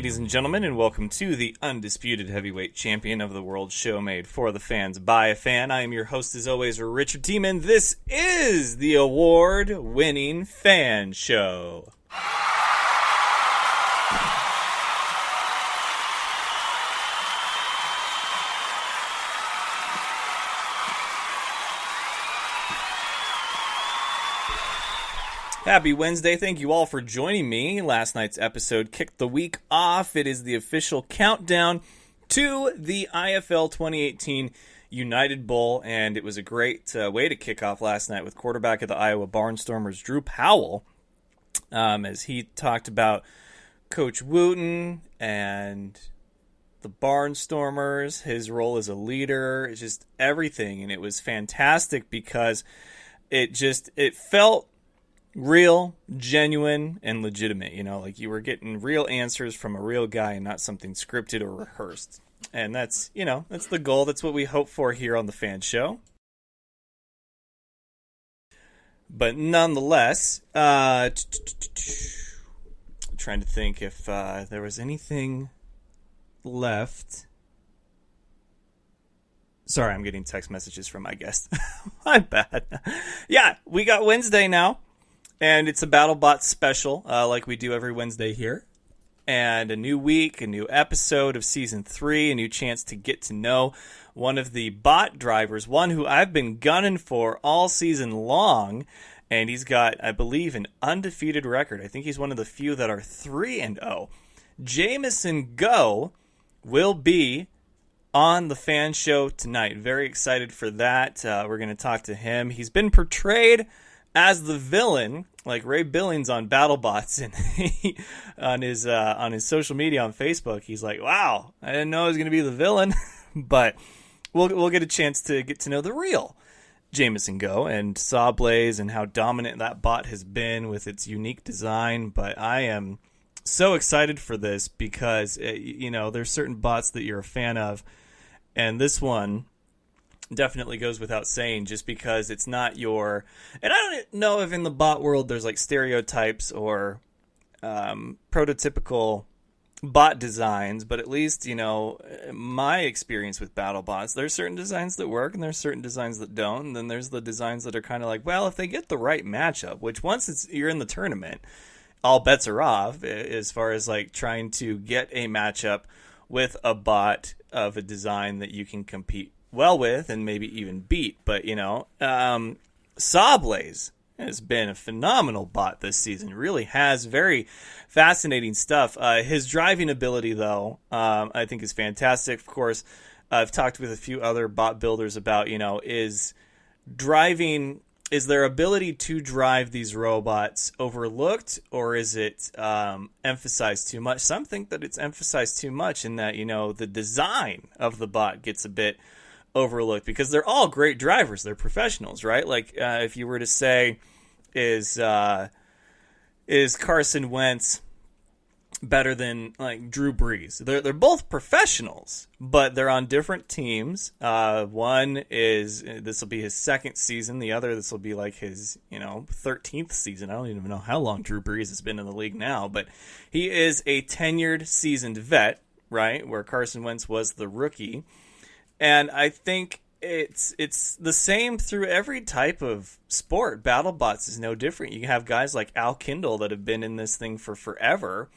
ladies and gentlemen, and welcome to the undisputed heavyweight champion of the world show made for the fans by a fan. I am your host, as always, Richard Tiemann. This is the award-winning Fan Show. Happy Wednesday. Thank you all for joining me. Last night's episode kicked the week off. It is the official countdown to the IFL 2018 United Bowl, and it was a great way to kick off last night with quarterback of the Iowa Barnstormers, Drew Powell, as he talked about Coach Wooten and the Barnstormers, his role as a leader, just everything, and it was fantastic because it felt real, genuine, and legitimate, like you were getting real answers from a real guy and not something scripted or rehearsed. And that's the goal. That's what we hope for here on the Fan Show. But nonetheless, trying to think if there was anything left. Sorry, I'm getting text messages from my guest. My bad. Yeah, we got Wednesday now. And it's a Battlebots special, like we do every Wednesday here. And a new week, a new episode of Season 3, a new chance to get to know one of the bot drivers, one who I've been gunning for all season long. And he's got, I believe, an undefeated record. I think he's one of the few that are 3-0. Jamison Go will be on the Fan Show tonight. Very excited for that. We're going to talk to him. He's been portrayed as the villain, like Ray Billings on Battlebots, and on his social media on Facebook, he's like, "Wow, I didn't know I was going to be the villain." But we'll get a chance to get to know the real Jamison Go and Sawblaze and how dominant that bot has been with its unique design. But I am so excited for this because there's certain bots that you're a fan of, and this one definitely goes without saying, just because it's not your... And I don't know if in the bot world there's like stereotypes or prototypical bot designs, but at least, my experience with BattleBots, there's certain designs that work and there's certain designs that don't, and then there's the designs that are kind of like, well, if they get the right matchup, which once you're in the tournament, all bets are off as far as like trying to get a matchup with a bot of a design that you can compete well with and maybe even beat. But Sawblaze has been a phenomenal bot this season. Really has very fascinating stuff. His driving ability, though, I think is fantastic. Of course, I've talked with a few other bot builders about is their ability to drive these robots overlooked, or is it emphasized too much? Some think that it's emphasized too much, in that the design of the bot gets a bit overlooked, because they're all great drivers. They're professionals, right? Like if you were to say, is Carson Wentz better than like Drew Brees? They're both professionals, but they're on different teams. One is, this will be his second season. The other, this will be like his 13th season. I don't even know how long Drew Brees has been in the league now, but he is a tenured, seasoned vet, right? Where Carson Wentz was the rookie. And I think it's the same through every type of sport. BattleBots is no different. You have guys like Al Kindle that have been in this thing for forever.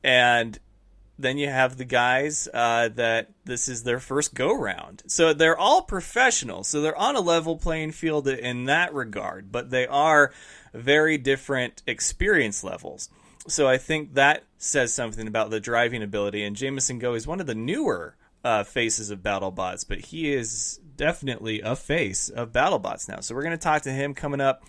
And then you have the guys that this is their first go-round. So they're all professionals. So they're on a level playing field in that regard. But they are very different experience levels. So I think that says something about the driving ability. And Jamison Go is one of the newer faces of BattleBots, but he is definitely a face of BattleBots now. So we're going to talk to him coming up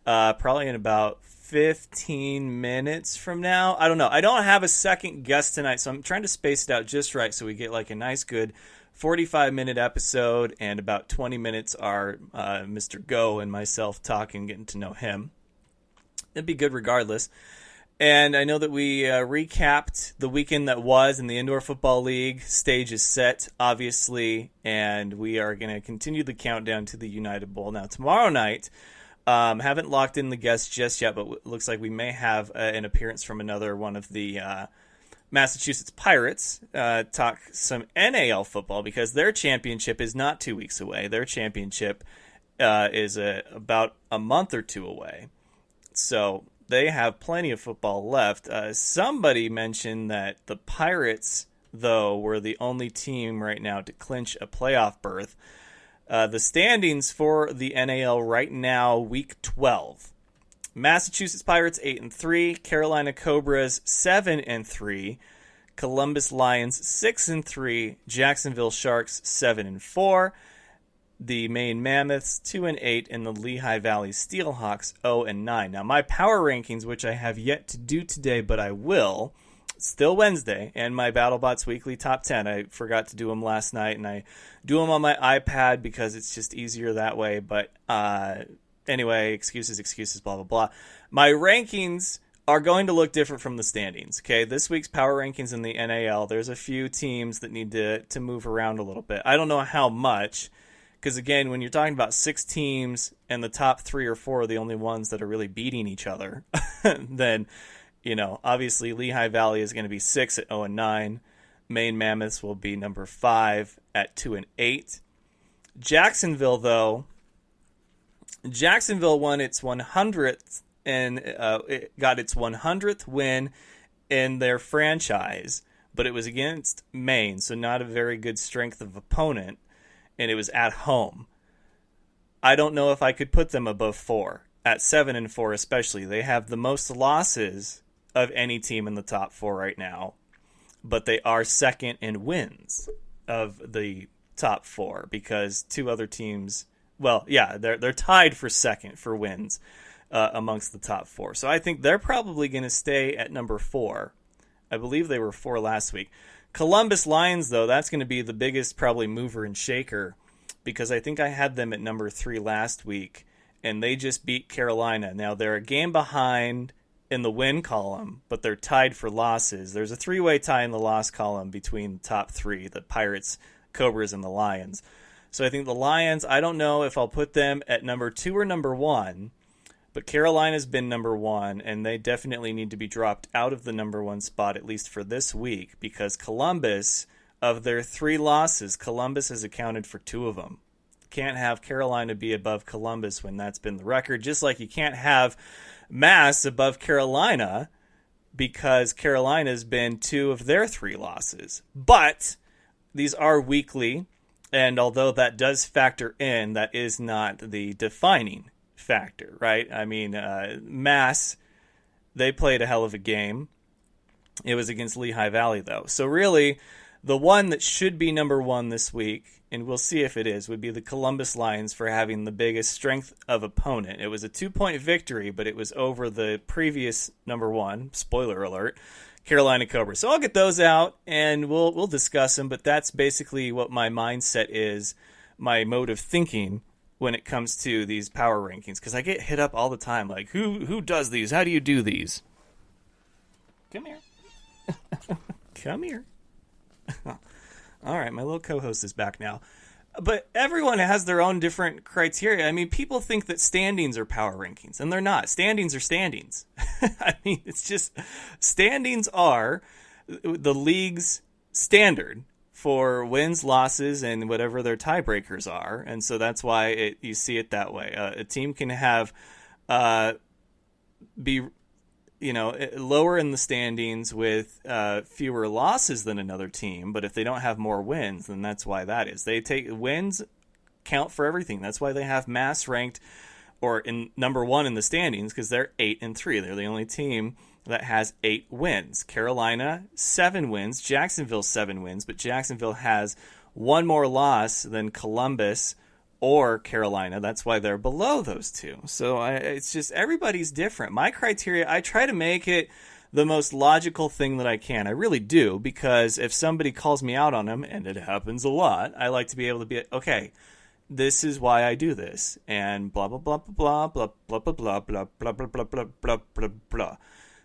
probably in about 15 minutes from now. I don't know. I don't have a second guest tonight, so I'm trying to space it out just right so we get like a nice, good 45-minute episode, and about 20 minutes are Mr. Go and myself talking, getting to know him. It'd be good regardless. And I know that we recapped the weekend that was in the Indoor Football League. Stage is set, obviously, and we are going to continue the countdown to the United Bowl. Now, tomorrow night, haven't locked in the guests just yet, but it looks like we may have an appearance from another one of the Massachusetts Pirates talk some NAL football because their championship is not 2 weeks away. Their championship is about a month or two away. So they have plenty of football left. Somebody mentioned that the Pirates, though, were the only team right now to clinch a playoff berth. The standings for the NAL right now, Week 12. Massachusetts Pirates 8-3, Carolina Cobras 7-3, Columbus Lions 6-3, Jacksonville Sharks 7-4, the Maine Mammoths 2-8, and the Lehigh Valley Steelhawks 0-9. Now my power rankings, which I have yet to do today, but I will, still Wednesday, and my BattleBots Weekly Top 10. I forgot to do them last night, and I do them on my iPad because it's just easier that way, but anyway, excuses, blah, blah, blah. My rankings are going to look different from the standings, okay? This week's power rankings in the NAL, there's a few teams that need to move around a little bit. I don't know how much, because, again, when you're talking about 6 teams and the top 3 or 4 are the only ones that are really beating each other, then, obviously Lehigh Valley is going to be 6 at 0-9. Maine Mammoths will be number 5 at 2-8. Jacksonville, though, won its 100th and it got its 100th win in their franchise, but it was against Maine, so not a very good strength of opponent, and it was at home. I don't know if I could put them above 4. At 7-4 especially, they have the most losses of any team in the top 4 right now, but they are second in wins of the top 4 because 2 other teams... Well, yeah, they're tied for second for wins amongst the top 4. So I think they're probably going to stay at number 4. I believe they were 4 last week. Columbus Lions, though, that's going to be the biggest probably mover and shaker because I think I had them at number 3 last week, and they just beat Carolina. Now, they're a game behind in the win column, but they're tied for losses. There's a 3-way tie in the loss column between the top 3, the Pirates, Cobras, and the Lions. So I think the Lions, I don't know if I'll put them at number 2 or number 1, but Carolina's been number 1, and they definitely need to be dropped out of the number 1 spot, at least for this week, because Columbus, of their 3 losses, Columbus has accounted for 2 of them. Can't have Carolina be above Columbus when that's been the record, just like you can't have Mass above Carolina because Carolina's been 2 of their 3 losses. But these are weekly. And although that does factor in, that is not the defining factor, right? I mean, Mass, they played a hell of a game. It was against Lehigh Valley, though. So really, the one that should be number 1 this week, and we'll see if it is, would be the Columbus Lions for having the biggest strength of opponent. It was a 2-point victory, but it was over the previous number 1, spoiler alert, Carolina Cobras. So I'll get those out and we'll discuss them, but that's basically what my mindset is, my mode of thinking when it comes to these power rankings, because I get hit up all the time, like, who does these? How do you do these? Come here. Come here. All right, my little co-host is back now. But everyone has their own different criteria. I mean, people think that standings are power rankings, and they're not. Standings are standings. I mean, it's just standings are the league's standard for wins, losses, and whatever their tiebreakers are. And so that's why you see it that way. A team can have be lower in the standings with fewer losses than another team, but if they don't have more wins, then that's why that is. They take wins count for everything. That's why they have Mass ranked or in number 1 in the standings, because they're 8-3. They're the only team that has 8 wins. Carolina 7 wins, Jacksonville 7 wins, but Jacksonville has 1 more loss than Columbus or Carolina. That's why they're below those 2. So it's just everybody's different. My criteria, I try to make it the most logical thing that I can. I really do, because if somebody calls me out on them, and it happens a lot, I like to be able to be, okay, this is why I do this, and blah, blah, blah, blah, blah, blah, blah, blah, blah, blah, blah, blah, blah, blah, blah, blah.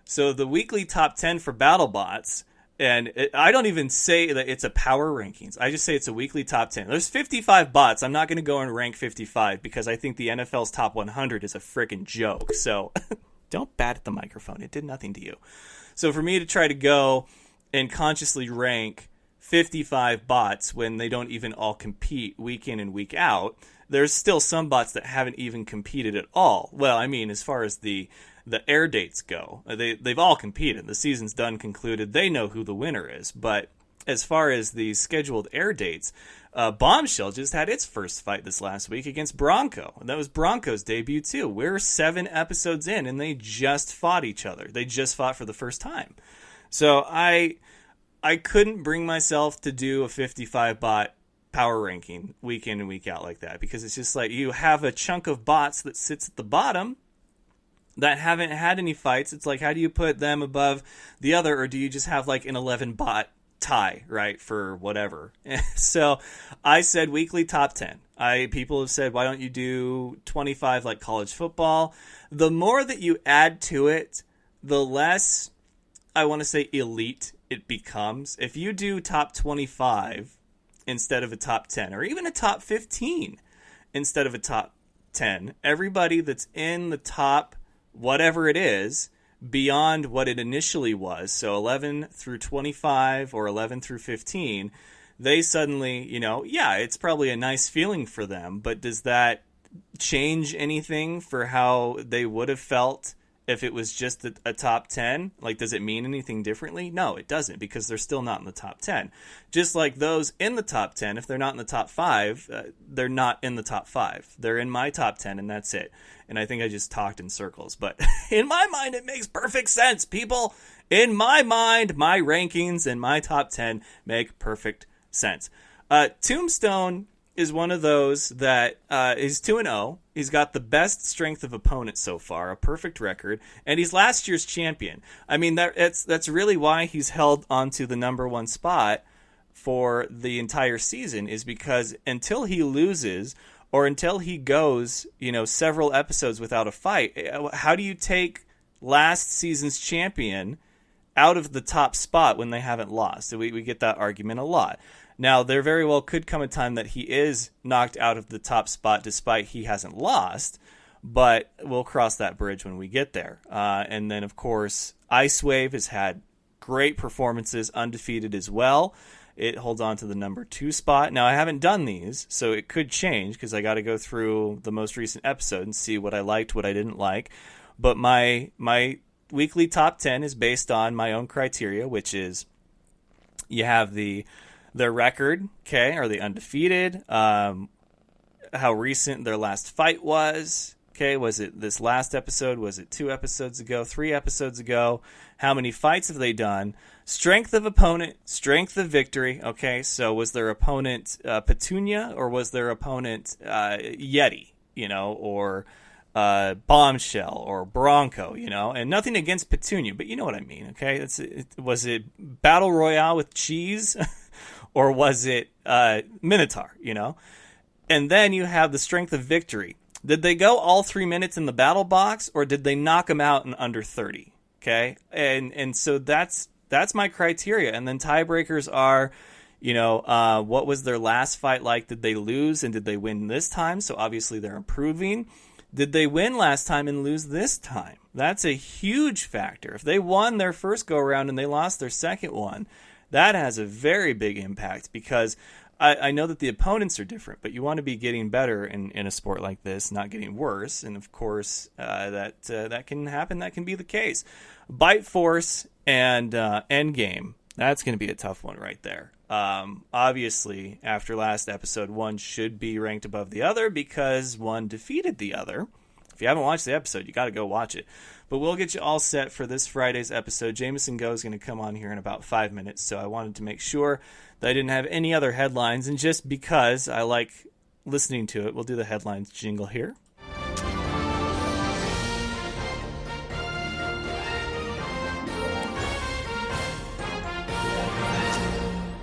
So the weekly top 10 for Battlebots, and I don't even say that it's a power rankings. I just say it's a weekly top 10. There's 55 bots. I'm not going to go and rank 55 because I think the NFL's top 100 is a freaking joke. So don't bat at the microphone. It did nothing to you. So for me to try to go and consciously rank 55 bots when they don't even all compete week in and week out. There's still some bots that haven't even competed at all. Well, I mean, as far as the air dates go, they've all competed. The season's done, concluded. They know who the winner is. But as far as the scheduled air dates, Bombshell just had its first fight this last week against Bronco. That was Bronco's debut, too. We're 7 episodes in, and they just fought each other. They just fought for the first time. So I couldn't bring myself to do a 55 bot power ranking week in and week out like that, because it's just like you have a chunk of bots that sits at the bottom that haven't had any fights. It's like, how do you put them above the other, or do you just have like an 11 bot tie, right, for whatever? So I said weekly top 10. People have said, why don't you do 25 like college football? The more that you add to it, the less, I want to say, elite it becomes. If you do top 25 instead of a top 10, or even a top 15 instead of a top 10, everybody that's in the top whatever it is beyond what it initially was, so 11 through 25 or 11 through 15, they suddenly, yeah, it's probably a nice feeling for them, but does that change anything for how they would have felt if it was just a top 10? Like, does it mean anything differently? No, it doesn't, because they're still not in the top 10. Just like those in the top 10, if they're not in the top 5, they're not in the top 5. They're in my top 10, and that's it. And I think I just talked in circles. But in my mind, it makes perfect sense, people. In my mind, my rankings and my top 10 make perfect sense. Tombstone is one of those that is 2-0. He's got the best strength of opponent so far, a perfect record, and he's last year's champion. I mean, that's really why he's held onto the number 1 spot for the entire season, is because until he loses or until he goes, several episodes without a fight, how do you take last season's champion out of the top spot when they haven't lost? So we get that argument a lot. Now, there very well could come a time that he is knocked out of the top spot despite he hasn't lost, but we'll cross that bridge when we get there. And then, of course, Ice Wave has had great performances, undefeated as well. It holds on to the number 2 spot. Now, I haven't done these, so it could change because I got to go through the most recent episode and see what I liked, what I didn't like. But my weekly top 10 is based on my own criteria, which is you have their record, okay, are they undefeated? How recent their last fight was, okay, was it this last episode? Was it 2 episodes ago, 3 episodes ago? How many fights have they done? Strength of opponent, strength of victory, okay, so was their opponent Petunia, or was their opponent Yeti, or Bombshell or Bronco, and nothing against Petunia, but you know what I mean, okay? Was it Battle Royale with cheese? Or was it Minotaur, And then you have the strength of victory. Did they go all 3 minutes in the battle box, or did they knock them out in under 30? Okay, and so that's my criteria. And then tiebreakers are, what was their last fight like? Did they lose, and did they win this time? So obviously they're improving. Did they win last time and lose this time? That's a huge factor. If they won their first go-around and they lost their second one, that has a very big impact, because I know that the opponents are different, but you want to be getting better in a sport like this, not getting worse. And of course, that can happen. That can be the case. Bite Force and Endgame, that's going to be a tough one right there. Obviously, after last episode, one should be ranked above the other because one defeated the other. If you haven't watched the episode, you got to go watch it. But we'll get you all set for this Friday's episode. Jamison Go is going to come on here in about 5 minutes, so I wanted to make sure that I didn't have any other headlines. And just because I like listening to it, we'll do the headlines jingle here.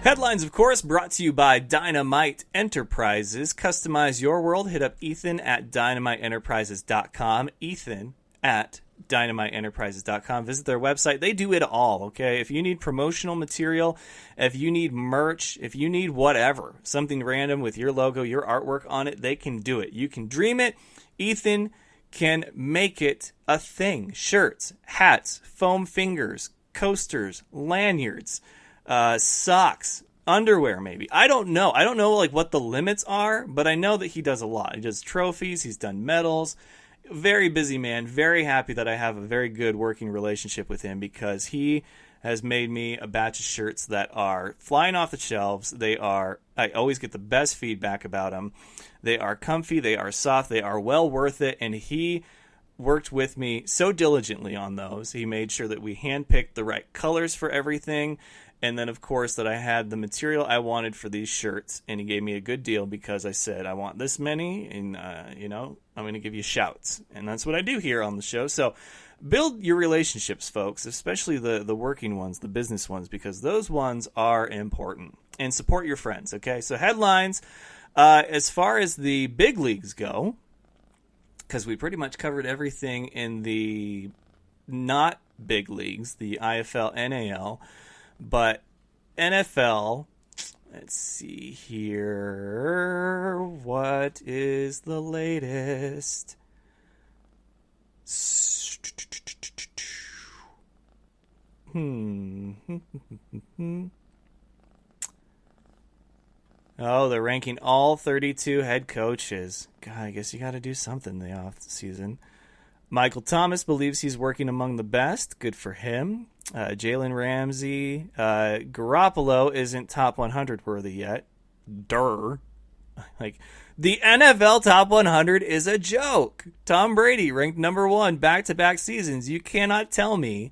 Headlines, of course, brought to you by Dynamite Enterprises. Customize your world. Hit up Ethan at dynamiteenterprises.com. Ethan at dynamiteenterprises.com. Visit their website. They do it all, okay? If you need promotional material, if you need merch, if you need whatever, something random with your logo, your artwork on it, they can do it. You can dream it. Ethan can make it a thing. Shirts, hats, foam fingers, coasters, lanyards, socks, underwear, maybe. I don't know. I don't know like what the limits are, but I know that he does a lot. He does trophies. He's done medals. Very busy man. Very happy that I have a very good working relationship with him because he has made me a batch of shirts that are flying off the shelves. I always get the best feedback about them. They are comfy. They are soft. They are well worth it. And he worked with me so diligently on those. He made sure that we handpicked the right colors for everything. And then, of course, that I had the material I wanted for these shirts. And he gave me a good deal because I said, I want this many. And, I'm going to give you shouts. And that's what I do here on the show. So build your relationships, folks, especially the working ones, the business ones, because those ones are important. And support your friends, okay? So headlines, as far as the big leagues go, because we pretty much covered everything in the not big leagues, the IFL, NAL, but NFL, let's see here, what is the latest? Oh, they're ranking all 32 head coaches. God, I guess you got to do something in the off season. Michael Thomas believes he's working among the best. Good for him. Jalen Ramsey. Garoppolo isn't top 100 worthy yet. Durr. Like, the NFL top 100 is a joke. Tom Brady ranked number 1 back-to-back seasons. You cannot tell me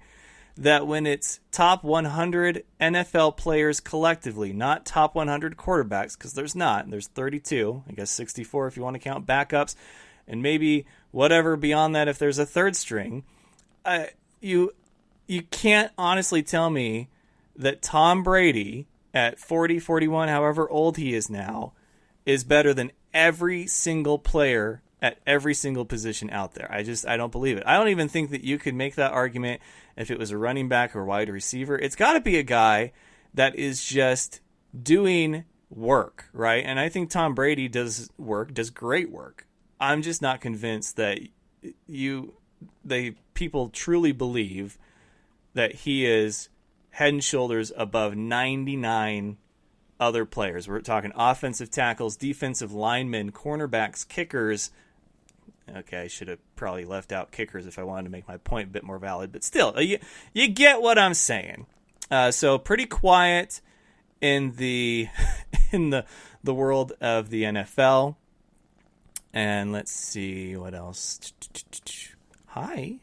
that when it's top 100 NFL players collectively, not top 100 quarterbacks, because there's not. There's 32, I guess 64 if you want to count backups, and maybe whatever beyond that if there's a third string. You can't honestly tell me that Tom Brady at 40, 41, however old he is now, is better than every single player at every single position out there. I don't believe it. I don't even think that you could make that argument if it was a running back or wide receiver. It's got to be a guy that is just doing work, right? And I think Tom Brady does great work. I'm just not convinced that people truly believe that he is head and shoulders above 99 other players. We're talking offensive tackles, defensive linemen, cornerbacks, kickers. Okay, I should have probably left out kickers if I wanted to make my point a bit more valid. But still, you get what I'm saying. So pretty quiet in the the world of the NFL. And let's see what else. Hi.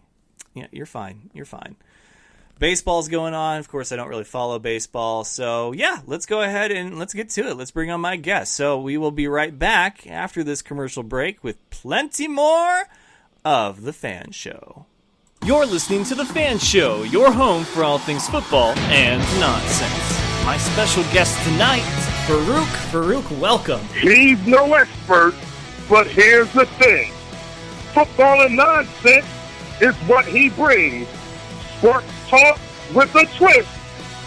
Yeah, you're fine. You're fine. Baseball's going on. Of course, I don't really follow baseball. So, yeah, let's go ahead and let's get to it. Let's bring on my guest. So we will be right back after this commercial break with plenty more of The F.A.N. Show. You're listening to The F.A.N. Show, your home for all things football and nonsense. My special guest tonight, Farouk. Farouk, welcome. He's no expert, but here's the thing. Football and nonsense is what he brings. Sports talk with a twist.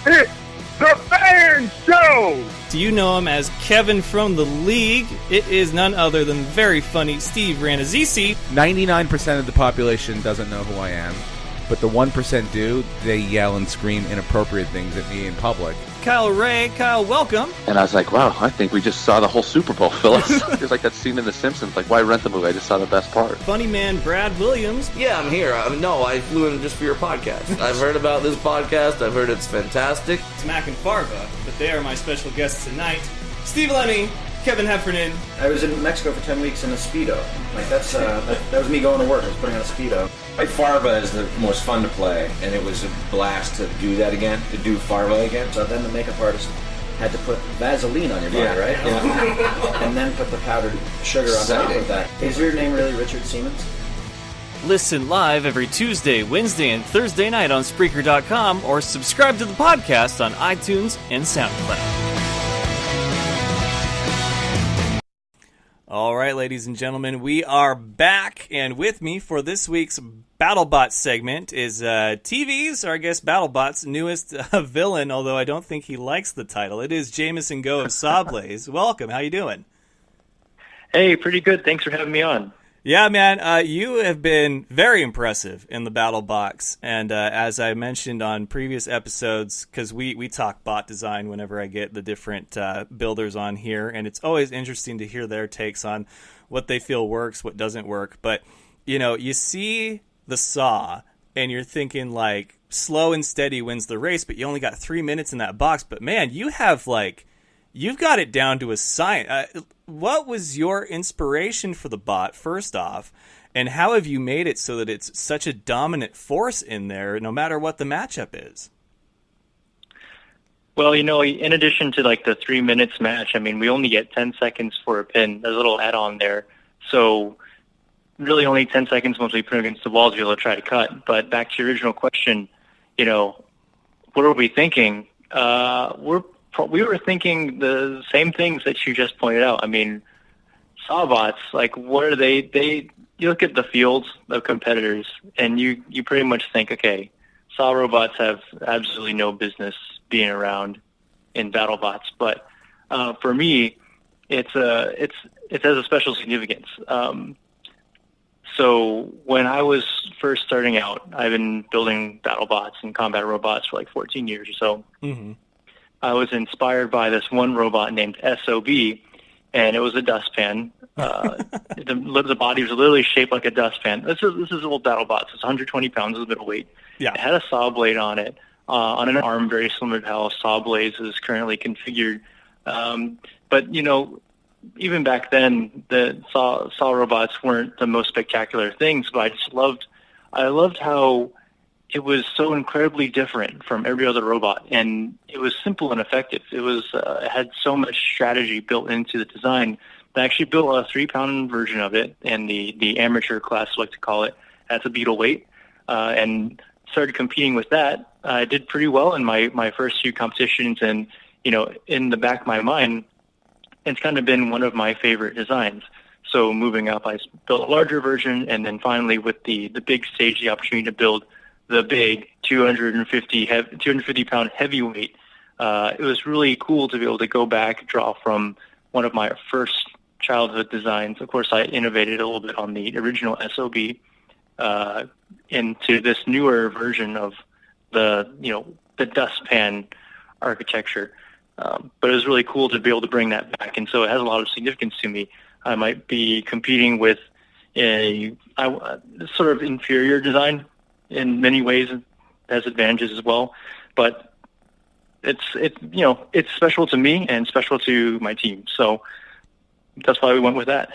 It's the F.A.N. Show. Do you know him as Kevin from the League? It is none other than very funny Steve Ranazisi. 99% of the population doesn't know who I am, but the 1% do. They yell and scream inappropriate things at me in public. Kyle Ray. Kyle, welcome. And I was like, wow, I think we just saw the whole Super Bowl, Phyllis. It's like that scene in The Simpsons, like, why rent the movie? I just saw the best part. Funny man Brad Williams. Yeah, I'm here. No, I flew in just for your podcast. I've heard about this podcast. I've heard it's fantastic. It's Mac and Farva, but they are my special guests tonight. Steve Lemmy, Kevin Heffernan. I was in Mexico for 10 weeks in a Speedo. Like, that was me going to work. I was putting on a Speedo. Farva is the most fun to play, and it was a blast to do that again, to do Farva again. So then the makeup artist had to put Vaseline on your body, right? Yeah. And then put the powdered sugar on top of that. Is your name really Richard Siemens? Listen live every Tuesday, Wednesday, and Thursday night on Spreaker.com or subscribe to the podcast on iTunes and SoundCloud. All right, ladies and gentlemen, we are back, and with me for this week's Battlebots segment is TV's, or I guess Battlebots' newest villain, although I don't think he likes the title. It is Jamison Go of Sawblaze. Welcome. How you doing? Hey, pretty good. Thanks for having me on. Yeah, man, you have been very impressive in the battle box, and as I mentioned on previous episodes, because we talk bot design whenever I get the different builders on here, and it's always interesting to hear their takes on what they feel works, what doesn't work. But you see the Saw, and you're thinking like slow and steady wins the race, but you only got 3 minutes in that box. But man, you've got it down to a science. What was your inspiration for the bot, first off, and how have you made it so that it's such a dominant force in there, no matter what the matchup is? Well, in addition to like the 3 minutes match, I mean, we only get 10 seconds for a pin. There's a little add-on there. So really only 10 seconds once we put it against the wall to be able to try to cut. But back to your original question, what are we thinking? We were thinking the same things that you just pointed out. I mean, Sawbots, like, what are they? You look at the fields of competitors, and you pretty much think, okay, Saw robots have absolutely no business being around in BattleBots. But for me, it has a special significance. So when I was first starting out, I've been building BattleBots and combat robots for like 14 years or so. Mm-hmm. I was inspired by this one robot named SOB, and it was a dustpan. The body was literally shaped like a dustpan. This is old BattleBots. It's 120 pounds of middleweight. Yeah. It had a saw blade on it, on an arm very similar to how Sawblaze is currently configured. But even back then, the saw robots weren't the most spectacular things. But I loved how it was so incredibly different from every other robot, and it was simple and effective. It had so much strategy built into the design. I actually built a 3-pound version of it, and the amateur class, I like to call it, at the beetle weight, and started competing with that. I did pretty well in my first few competitions, and in the back of my mind, it's kind of been one of my favorite designs. So moving up, I built a larger version, and then finally with the big stage, the opportunity to build the big 250-pound heavyweight. It was really cool to be able to go back, draw from one of my first childhood designs. Of course, I innovated a little bit on the original SOB into this newer version of the dustpan architecture. But it was really cool to be able to bring that back, and so it has a lot of significance to me. I might be competing with a sort of inferior design. In many ways, it has advantages as well, but it's special to me and special to my team. So that's why we went with that.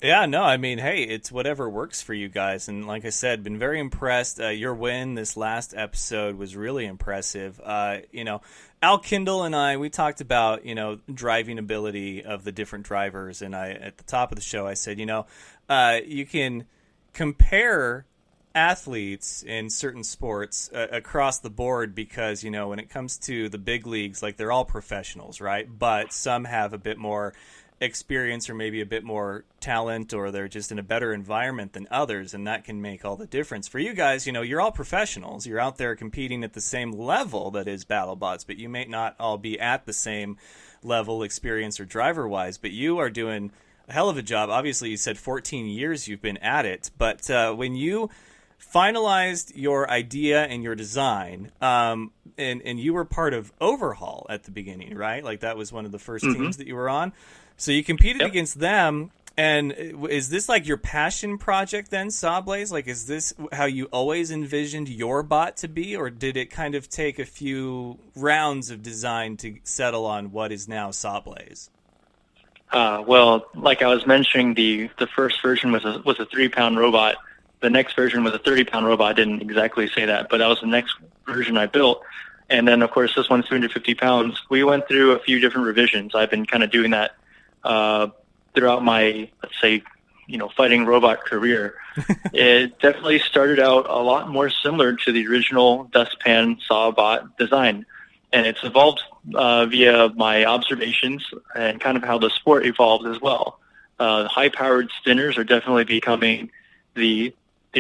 Yeah, no, I mean, hey, it's whatever works for you guys. And like I said, been very impressed. Your win this last episode was really impressive. Al Kindle and I, we talked about, driving ability of the different drivers. And at the top of the show, I said, you can compare athletes in certain sports across the board because, when it comes to the big leagues, like they're all professionals, right? But some have a bit more experience or maybe a bit more talent, or they're just in a better environment than others, and that can make all the difference. For you guys, you're all professionals. You're out there competing at the same level that is BattleBots, but you may not all be at the same level, experience or driver-wise, but you are doing a hell of a job. Obviously, you said 14 years you've been at it, but when you finalized your idea and your design, and you were part of Overhaul at the beginning, right? Like that was one of the first teams that you were on. So you competed against them, and is this like your passion project then, Sawblaze? Like, is this how you always envisioned your bot to be, or did it kind of take a few rounds of design to settle on what is now Sawblaze? Well, like I was mentioning, the first version was a 3-pound robot. The next version was a 30-pound robot. I didn't exactly say that, but that was the next version I built. And then, of course, this one's 250 pounds. We went through a few different revisions. I've been kind of doing that throughout my, let's say, fighting robot career. It definitely started out a lot more similar to the original dustpan Sawbot design. And it's evolved via my observations and kind of how the sport evolved as well. High-powered spinners are definitely becoming the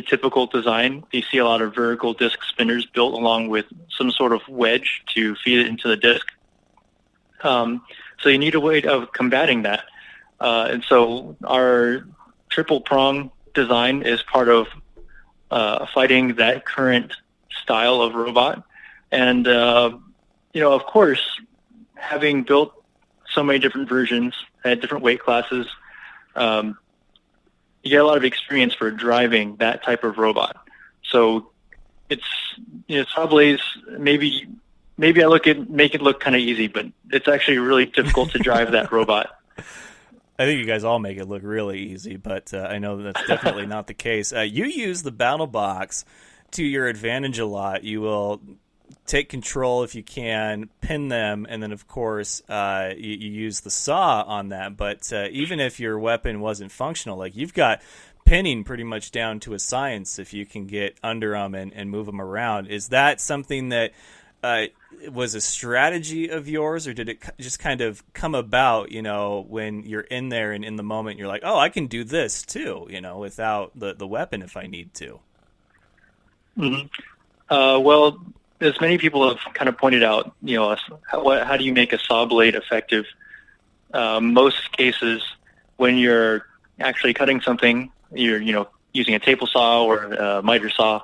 typical design. You see a lot of vertical disc spinners built along with some sort of wedge to feed it into the disc. So you need a way of combating that. And so our triple prong design is part of fighting that current style of robot. And, of course, having built so many different versions at different weight classes, you get a lot of experience for driving that type of robot. So it's, Sawblaze, maybe I make it look kind of easy, but it's actually really difficult to drive that robot. I think you guys all make it look really easy, but I know that's definitely not the case. You use the Battlebots to your advantage a lot. You will take control if you can, pin them, and then, of course, you use the saw on that. But even if your weapon wasn't functional, like you've got pinning pretty much down to a science if you can get under them and move them around. Is that something that was a strategy of yours, or did it just kind of come about, when you're in there and in the moment you're like, oh, I can do this too, without the weapon if I need to? Mm-hmm. Well, as many people have kind of pointed out, how do you make a saw blade effective? Most cases, when you're actually cutting something, you're, using a table saw or a miter saw,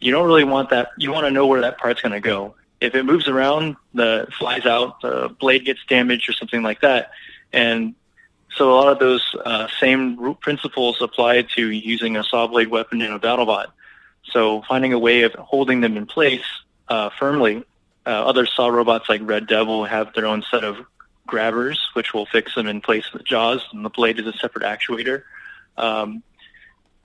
you don't really want that. You want to know where that part's going to go. If it moves around, flies out, the blade gets damaged or something like that. And so a lot of those same principles apply to using a saw blade weapon in a BattleBot. So finding a way of holding them in place firmly. Other saw robots like Red Devil have their own set of grabbers, which will fix them in place with jaws, and the blade is a separate actuator.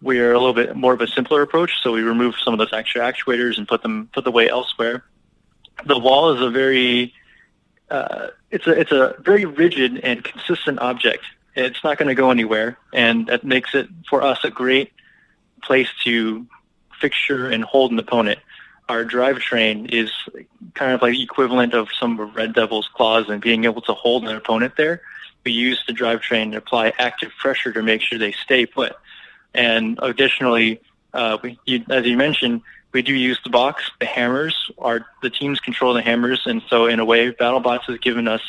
We are a little bit more of a simpler approach, so we remove some of those extra actuators and put the weight elsewhere. The wall is a very it's a very rigid and consistent object. It's not going to go anywhere, and that makes it for us a great place to fixture and hold an opponent. Our drivetrain is kind of like the equivalent of some of Red Devil's claws and being able to hold an opponent there. We use the drivetrain to apply active pressure to make sure they stay put. And additionally, as you mentioned, we do use the box. The hammers the teams control the hammers, and so in a way, BattleBots has given us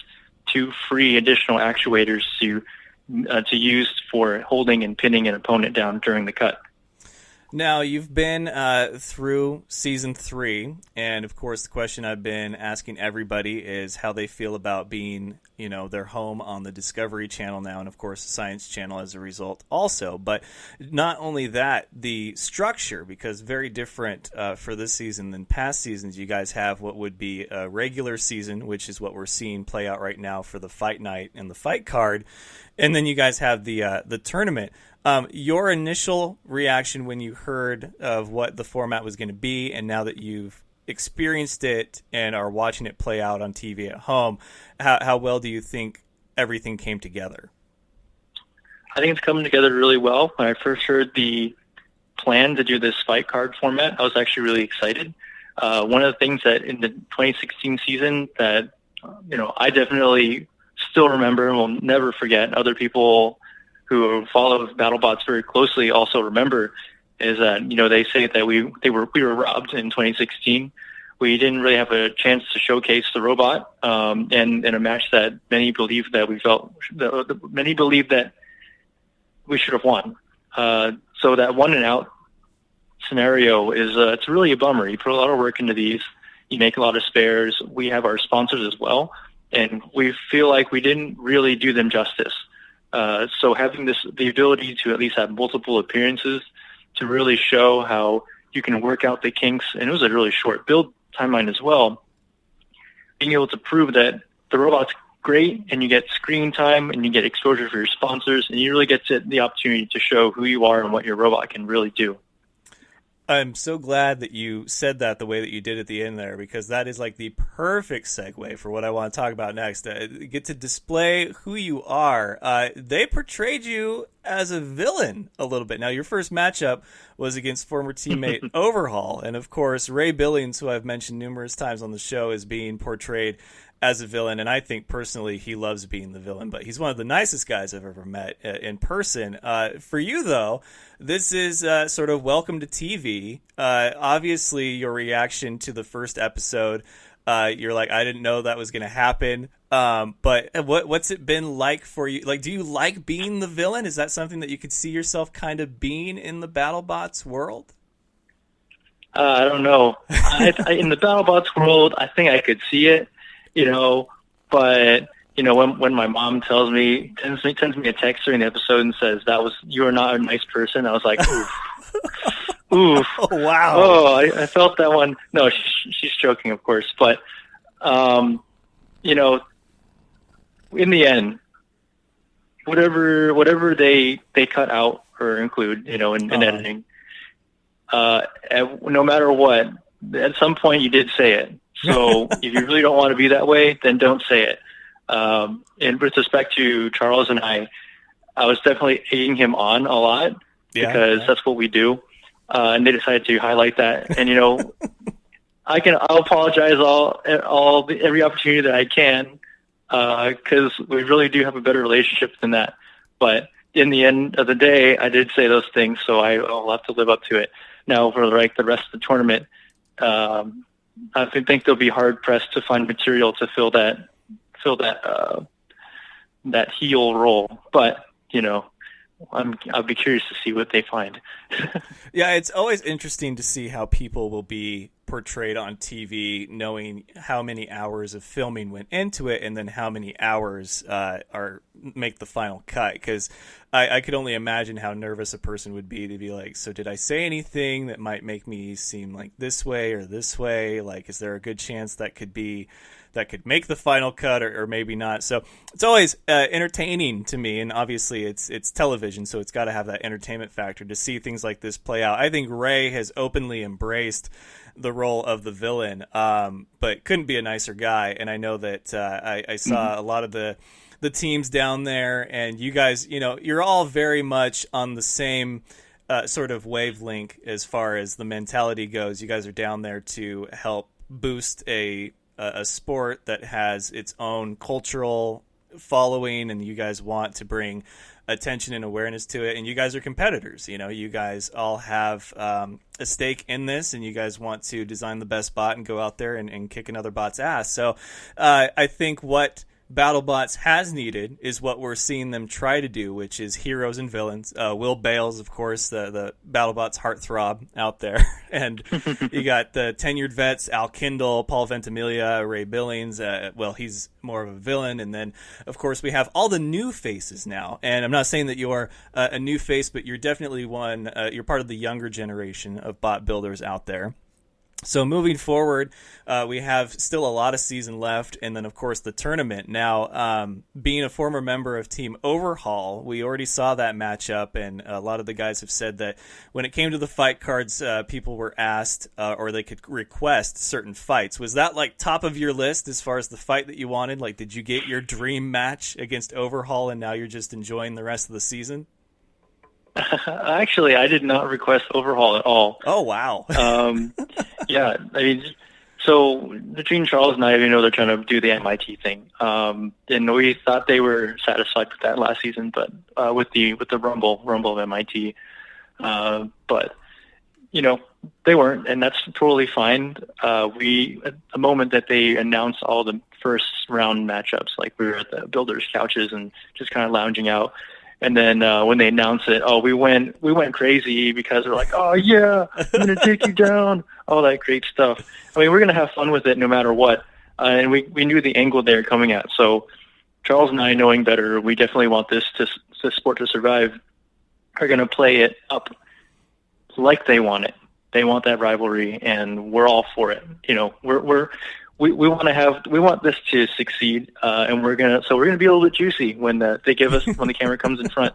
2 free additional actuators to use for holding and pinning an opponent down during the cut. Now, you've been through Season 3, and of course the question I've been asking everybody is how they feel about being, their home on the Discovery Channel now, and of course the Science Channel as a result also. But not only that, the structure, because very different for this season than past seasons. You guys have what would be a regular season, which is what we're seeing play out right now for the Fight Night and the Fight Card, and then you guys have the tournament. Your initial reaction when you heard of what the format was going to be, and now that you've experienced it and are watching it play out on TV at home, how well do you think everything came together? I think it's coming together really well. When I first heard the plan to do this fight card format, I was actually really excited. One of the things that in the 2016 season that I definitely still remember and will never forget, other people who follow BattleBots very closely also remember, is that they say that we were robbed in 2016. We didn't really have a chance to showcase the robot, and in a match that many believe that we should have won. So that 1 and out scenario is it's really a bummer. You put a lot of work into these. You make a lot of spares. We have our sponsors as well, and we feel like we didn't really do them justice. So having the ability to at least have multiple appearances to really show how you can work out the kinks, and it was a really short build timeline as well, being able to prove that the robot's great and you get screen time and you get exposure for your sponsors, and you really get the opportunity to show who you are and what your robot can really do. I'm so glad that you said that the way that you did at the end there, because that is like the perfect segue for what I want to talk about next. Get to display who you are. They portrayed you as a villain a little bit. Now, your first matchup was against former teammate Overhaul, and of course, Ray Billings, who I've mentioned numerous times on the show, is being portrayed as a villain, and I think personally he loves being the villain, but he's one of the nicest guys I've ever met in person. For you, though, this is sort of welcome to TV. Obviously, your reaction to the first episode, you're like, I didn't know that was going to happen. But what's it been like for you? Like, do you like being the villain? Is that something that you could see yourself kind of being in the BattleBots world? I don't know. In the BattleBots world, I think I could see it, but when my mom sends me a text during the episode and says you are not a nice person, I was like, oof. Oof. Oh, wow. Oh, I felt that one. No, she's joking, of course, but in the end, whatever they cut out or include, in editing, no matter what, at some point you did say it. So if you really don't want to be that way, then don't say it. And with respect to Charles and I was definitely egging him on a lot because that's what we do. And they decided to highlight that. And, I'll apologize every opportunity that I can, because we really do have a better relationship than that. But in the end of the day, I did say those things, so I'll have to live up to it. Now, for the rest of the tournament, I think they'll be hard pressed to find material to fill that heel role. But I'll be curious to see what they find. Yeah, it's always interesting to see how people will be portrayed on TV, knowing how many hours of filming went into it, and then how many hours make the final cut. Because I could only imagine how nervous a person would be to be like, so did I say anything that might make me seem like this way or this way? Like, is there a good chance that could make the final cut or maybe not? So it's always entertaining to me, and obviously it's television, so it's got to have that entertainment factor to see things like this play out. I think Ray has openly embraced the role of the villain, but couldn't be a nicer guy. And I know that I saw a lot of the teams down there, and you guys, you're all very much on the same sort of wavelength as far as the mentality goes. You guys are down there to help boost a sport that has its own cultural following, and you guys want to bring attention and awareness to it, and you guys are competitors. You guys all have a stake in this, and you guys want to design the best bot and go out there and kick another bot's ass. So I think what BattleBots has needed is what we're seeing them try to do, which is heroes and villains. Will Bales, of course, the BattleBots heartthrob out there. And you got the tenured vets, Al Kindle, Paul Ventimiglia, Ray Billings. He's more of a villain. And then, of course, we have all the new faces now. And I'm not saying that you're a new face, but you're definitely one. You're part of the younger generation of bot builders out there. So moving forward, we have still a lot of season left, and then, of course, the tournament. Now, being a former member of Team Overhaul, we already saw that matchup, and a lot of the guys have said that when it came to the fight cards, people were asked or they could request certain fights. Was that, top of your list as far as the fight that you wanted? Did you get your dream match against Overhaul, and now you're just enjoying the rest of the season? Actually, I did not request Overhaul at all. Oh, wow. Yeah, so between Charles and I, they're trying to do the MIT thing. And we thought they were satisfied with that last season, but with the Rumble of MIT. But, they weren't, and that's totally fine. At the moment that they announced all the first round matchups, we were at the builders' couches and just kind of lounging out. And then when they announced it, we went crazy because they're like, oh, yeah, I'm going to take you down, all that great stuff. We're going to have fun with it no matter what. And we knew the angle they were coming at. So Charles and I, knowing better, we definitely want this sport to survive, are going to play it up like they want it. They want that rivalry, and we're all for it. We want this to succeed, and we're gonna be a little bit juicy when when the camera comes in front.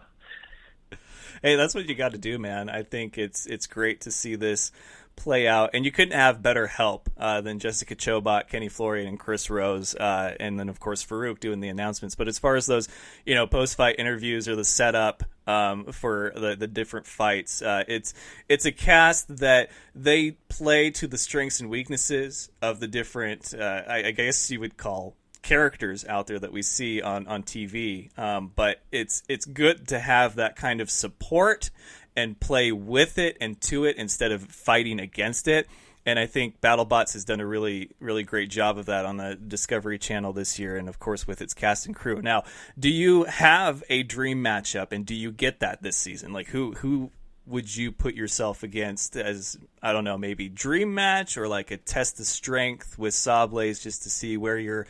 Hey, that's what you got to do, man. I think it's great to see this play out, and you couldn't have better help than Jessica Chobot, Kenny Florian, and Chris Rose, and then of course Farouk doing the announcements. But as far as those, post-fight interviews or the setup for the different fights, it's a cast that they play to the strengths and weaknesses of the different, I guess you would call, characters out there that we see on TV. But it's good to have that kind of support and play with it and to it instead of fighting against it. And I think BattleBots has done a really, really great job of that on the Discovery Channel this year, and of course with its cast and crew. Now, do you have a dream matchup, and do you get that this season? Like, who would you put yourself against as, I don't know, maybe dream match or like a test of strength with Sawblaze, just to see where you're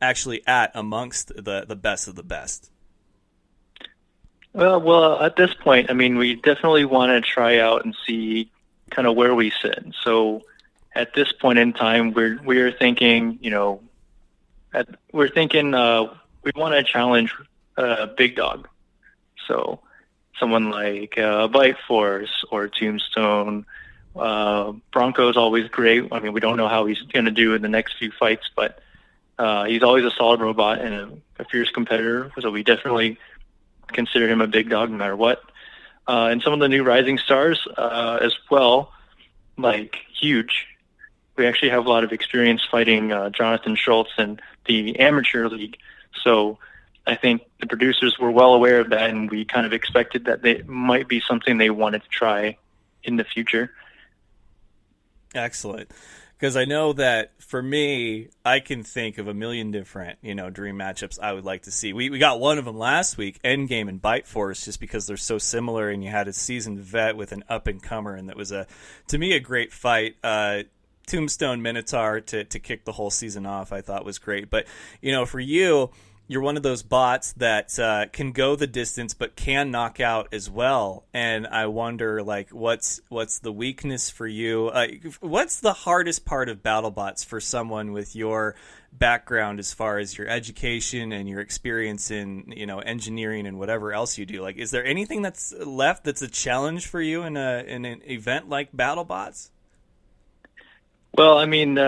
actually at amongst the best of the best? Well, at this point, I mean, we definitely want to try out and see kind of where we sit. So at this point in time, we're thinking, we want to challenge a big dog. So someone like Bite Force or Tombstone. Bronco's always great. I mean, we don't know how he's going to do in the next few fights, but he's always a solid robot and a fierce competitor. So we definitely consider him a big dog no matter what. And some of the new rising stars as well, like Huge. We actually have a lot of experience fighting Jonathan Schultz in the amateur league. So I think the producers were well aware of that, and we kind of expected that they might be something they wanted to try in the future. Excellent. Because I know that for me, I can think of a million different, dream matchups I would like to see. We got one of them last week, Endgame and Bite Force, just because they're so similar, and you had a seasoned vet with an up-and-comer, and that was, to me, a great fight. Tombstone Minotaur to kick the whole season off, I thought was great. But, for you, you're one of those bots that can go the distance but can knock out as well. And I wonder, like, what's the weakness for you? What's the hardest part of BattleBots for someone with your background as far as your education and your experience in, engineering and whatever else you do? Like, is there anything that's left that's a challenge for you in an event like BattleBots? Well, I mean,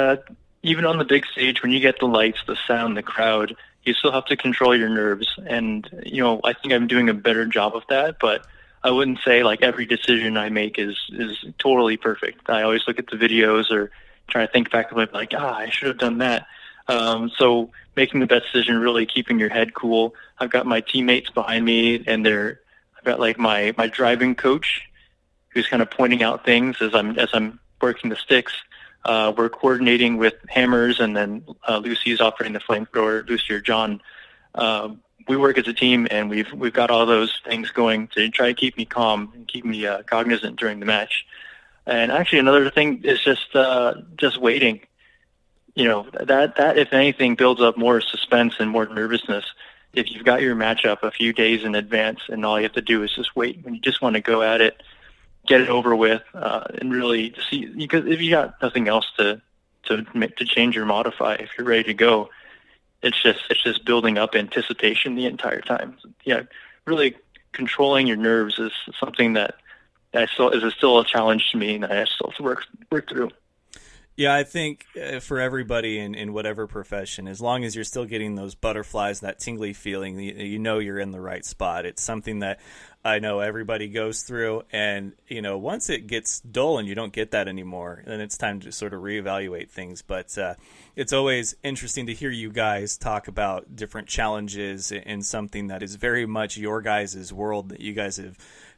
even on the big stage, when you get the lights, the sound, the crowd, you still have to control your nerves. And, I think I'm doing a better job of that, but I wouldn't say like every decision I make is totally perfect. I always look at the videos or try to think back of like, I should have done that. So making the best decision, really keeping your head cool. I've got my teammates behind me, and I've got like my driving coach who's kind of pointing out things as I'm working the sticks. We're coordinating with hammers, and then Lucy's operating the flamethrower, Lucy or John. We work as a team, and we've got all those things going to try to keep me calm and keep me cognizant during the match. And actually, another thing is just waiting. That if anything builds up more suspense and more nervousness. If you've got your matchup a few days in advance, and all you have to do is just wait, when you just want to go at it, get it over with, and really see, because if you got nothing else to change or modify, if you're ready to go, it's just building up anticipation the entire time. Yeah, really controlling your nerves is something that is still a challenge to me, and I still have to work through. Yeah, I think for everybody in whatever profession, as long as you're still getting those butterflies, that tingly feeling, you're in the right spot. It's something that I know everybody goes through, and once it gets dull and you don't get that anymore, then it's time to sort of reevaluate things. But it's always interesting to hear you guys talk about different challenges in something that is very much your guys' world that you guys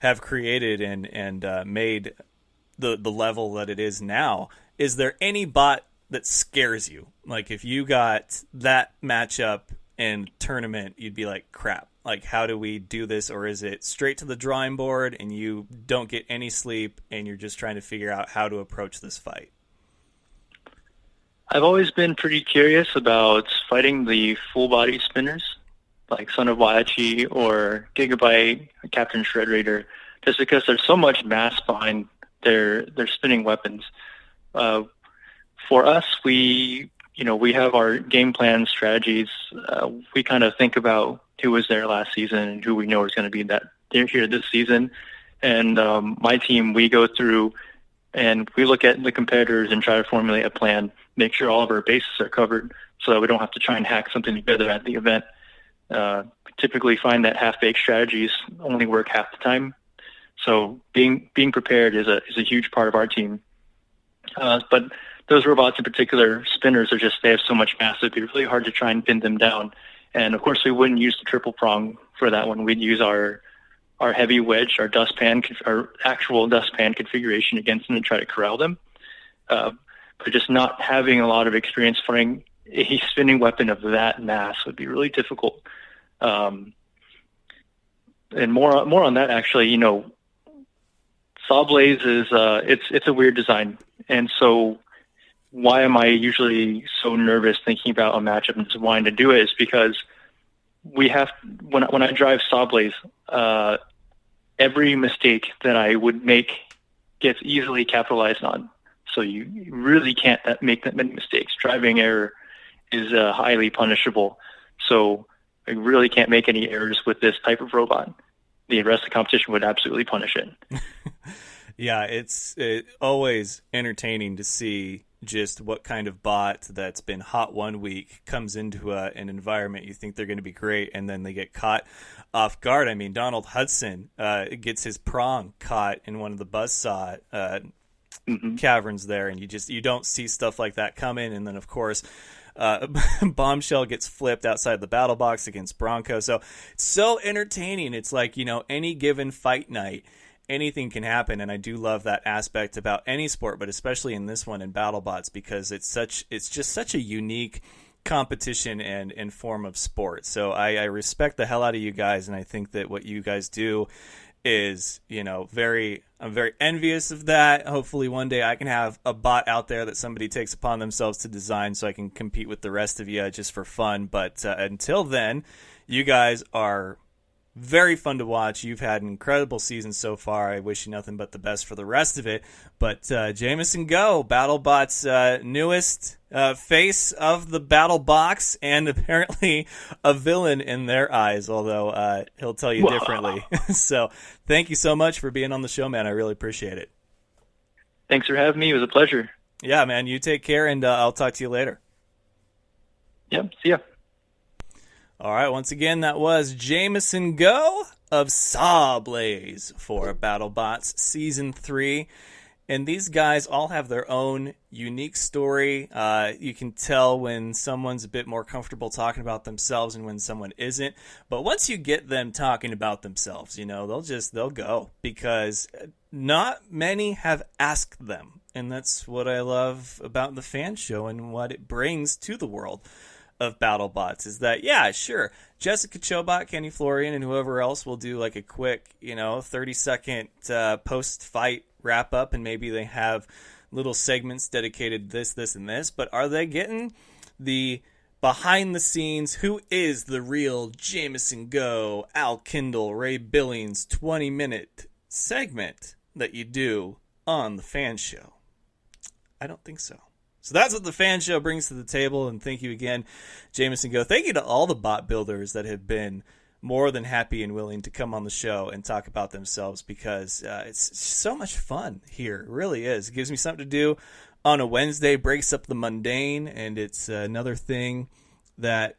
have created and made the level that it is now. Is there any bot that scares you? Like, if you got that matchup in tournament, you'd be like, crap, like, how do we do this? Or is it straight to the drawing board and you don't get any sleep and you're just trying to figure out how to approach this fight? I've always been pretty curious about fighting the full-body spinners, like Son of Waiachi or Gigabyte, Captain Shred Raider, just because there's so much mass behind their spinning weapons. For us, we have our game plan strategies. We kind of think about who was there last season and who we know is going to be here this season. And my team, we go through and we look at the competitors and try to formulate a plan, make sure all of our bases are covered so that we don't have to try and hack something together at the event. Typically find that half-baked strategies only work half the time. So being prepared is a huge part of our team. But those robots in particular, spinners, they have so much mass, it'd be really hard to try and pin them down. And of course, we wouldn't use the triple prong for that one. We'd use our heavy wedge, our actual dustpan configuration against them and try to corral them. but just not having a lot of experience fighting a spinning weapon of that mass would be really difficult. And more on that, actually, you know, Sawblaze is it's a weird design, and so why am I usually so nervous thinking about a matchup and just wanting to do it is because we have when I drive Sawblaze, every mistake that I would make gets easily capitalized on. So you really can't make that many mistakes. Driving error is highly punishable. So I really can't make any errors with this type of robot. The rest of the competition would absolutely punish it. Yeah, it's always entertaining to see just what kind of bot that's been hot one week comes into an environment you think they're going to be great, and then they get caught off guard. I mean, Donald Hudson gets his prong caught in one of the buzzsaw caverns there, and you don't see stuff like that coming. And then, of course, Bombshell gets flipped outside the battle box against Bronco. So it's so entertaining. It's like, you know, any given fight night, anything can happen, and I do love that aspect about any sport, but especially in this one in Battlebots, because it's just such a unique competition and form of sport. So I respect the hell out of you guys, and I think that what you guys do is, you know, I'm very envious of that. Hopefully one day I can have a bot out there that somebody takes upon themselves to design so I can compete with the rest of you just for fun. But until then, you guys are very fun to watch. You've had an incredible season so far. I wish you nothing but the best for the rest of it. But Jamison Go, BattleBot's newest face of the battle box, and apparently a villain in their eyes, although he'll tell you differently. So thank you so much for being on the show, man. I really appreciate it. Thanks for having me. It was a pleasure. Yeah, man. You take care, and I'll talk to you later. Yep. See ya. All right, once again, that was Jamison Go of Sawblaze for BattleBots Season 3. And these guys all have their own unique story. You can tell when someone's a bit more comfortable talking about themselves and when someone isn't. But once you get them talking about themselves, you know, they'll go, because not many have asked them. And that's what I love about the F.A.N show and what it brings to the world of BattleBots, is that, yeah, sure, Jessica Chobot, Kenny Florian, and whoever else will do like a quick, 30-second post-fight wrap-up, and maybe they have little segments dedicated this, and this, but are they getting the behind-the-scenes, who is the real Jamison Go, Al Kindle, Ray Billings 20-minute segment that you do on the F.A.N show? I don't think so. So that's what the F.A.N show brings to the table, and thank you again, Jamison Go. Thank you to all the bot builders that have been more than happy and willing to come on the show and talk about themselves, because it's so much fun here. It really is. It gives me something to do on a Wednesday, breaks up the mundane, and it's another thing that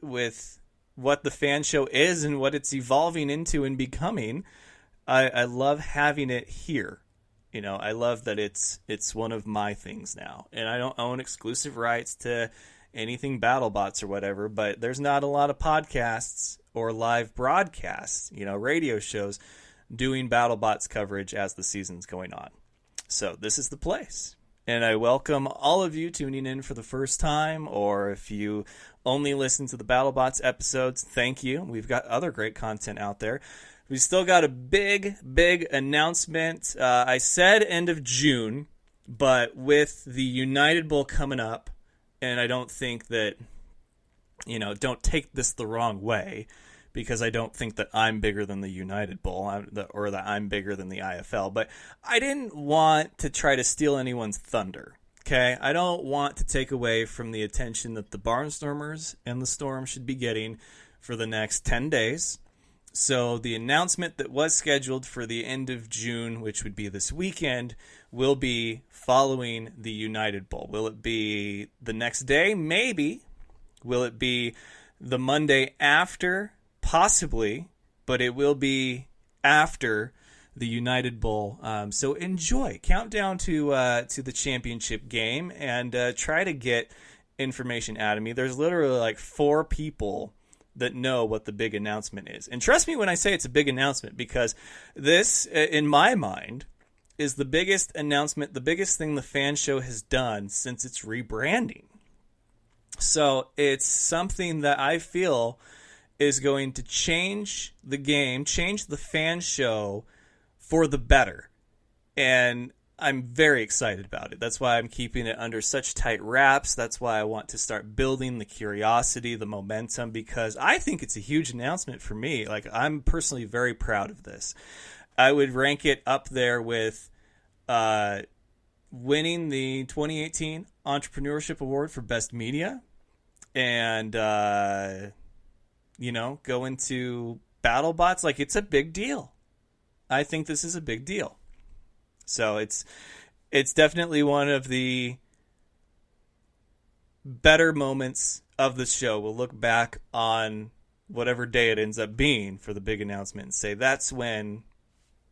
with what the F.A.N show is and what it's evolving into and becoming, I love having it here. You know, I love that it's one of my things now, and I don't own exclusive rights to anything BattleBots or whatever, but there's not a lot of podcasts or live broadcasts, radio shows doing BattleBots coverage as the season's going on. So this is the place, and I welcome all of you tuning in for the first time, or if you only listen to the BattleBots episodes, thank you. We've got other great content out there. We still got a big announcement. I said end of June, but with the United Bowl coming up, and I don't think that, don't take this the wrong way, because I don't think that I'm bigger than the United Bowl or that I'm bigger than the IFL, but I didn't want to try to steal anyone's thunder, okay? I don't want to take away from the attention that the Barnstormers and the Storm should be getting for the next 10 days. So the announcement that was scheduled for the end of June, which would be this weekend, will be following the United Bowl. Will it be the next day? Maybe. Will it be the Monday after? Possibly. But it will be after the United Bowl. So enjoy. Countdown to the championship game, and try to get information out of me. There's literally like 4 people that know what the big announcement is. And trust me when I say it's a big announcement, because this, in my mind, is the biggest announcement, the biggest thing the Fan Show has done since its rebranding. So it's something that I feel is going to change the game, change the Fan Show for the better. And I'm very excited about it. That's why I'm keeping it under such tight wraps. That's why I want to start building the curiosity, the momentum, because I think it's a huge announcement for me. Like, I'm personally very proud of this. I would rank it up there with winning the 2018 Entrepreneurship Award for Best Media and, going to Battlebots. Like, it's a big deal. I think this is a big deal. So it's definitely one of the better moments of the show. We'll look back on whatever day it ends up being for the big announcement and say, that's when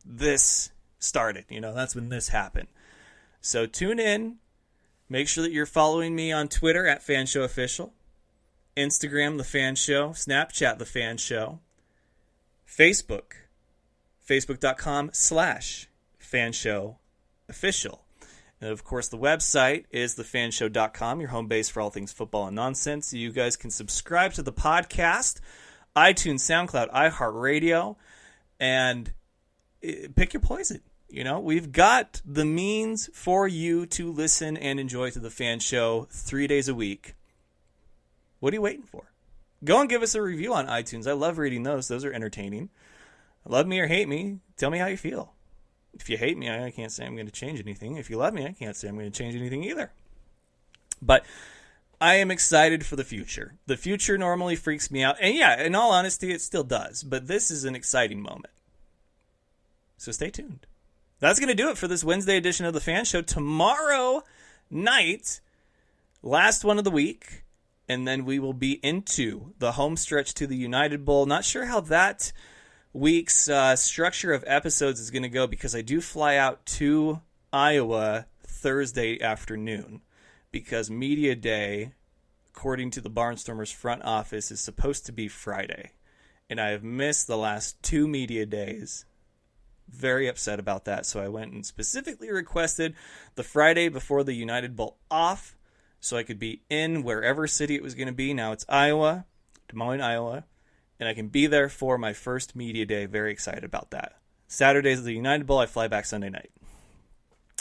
this started. That's when this happened. So tune in. Make sure that you're following me on Twitter at Fan Show Official, Instagram, The Fan Show, Snapchat, The Fan Show, Facebook, facebook.com/Fan Show Official. And of course, the website is thefanshow.com, your home base for all things football and nonsense. You guys can subscribe to the podcast, iTunes, SoundCloud, iHeartRadio, and pick your poison. We've got the means for you to listen and enjoy to the Fan Show 3 days a week. What are you waiting for? Go and give us a review on iTunes. I love reading those. Those are entertaining. Love me or hate me, tell me how you feel. If you hate me, I can't say I'm going to change anything. If you love me, I can't say I'm going to change anything either. But I am excited for the future. The future normally freaks me out. And yeah, in all honesty, it still does. But this is an exciting moment. So stay tuned. That's going to do it for this Wednesday edition of the Fan Show. Tomorrow night, last one of the week, and then we will be into the home stretch to the United Bowl. Not sure how that week's structure of episodes is going to go, because I do fly out to Iowa Thursday afternoon, because Media Day, according to the Barnstormers front office, is supposed to be Friday. And I have missed the last 2 Media Days. Very upset about that. So I went and specifically requested the Friday before the United Bowl off so I could be in wherever city it was going to be. Now it's Iowa, Des Moines, Iowa. And I can be there for my first Media Day. Very excited about that. Saturdays of the United Bowl, I fly back Sunday night.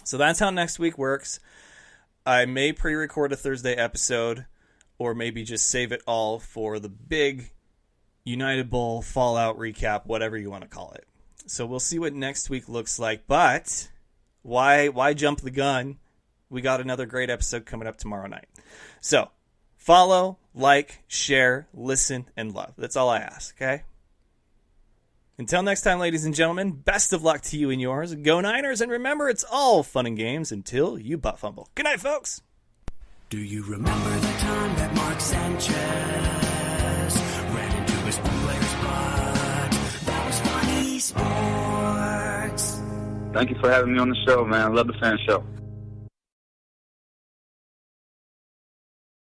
So that's how next week works. I may pre-record a Thursday episode, or maybe just save it all for the big United Bowl fallout recap, whatever you want to call it. So we'll see what next week looks like. But why jump the gun? We got another great episode coming up tomorrow night. So follow, like, share, listen, and love. That's all I ask, okay? Until next time, ladies and gentlemen, best of luck to you and yours. Go Niners, and remember, it's all fun and games until you butt fumble. Good night, folks. Do you remember the time that Mark Sanchez ran into his own player's blood? That was funny sports. Thank you for having me on the show, man. I love the Fan Show.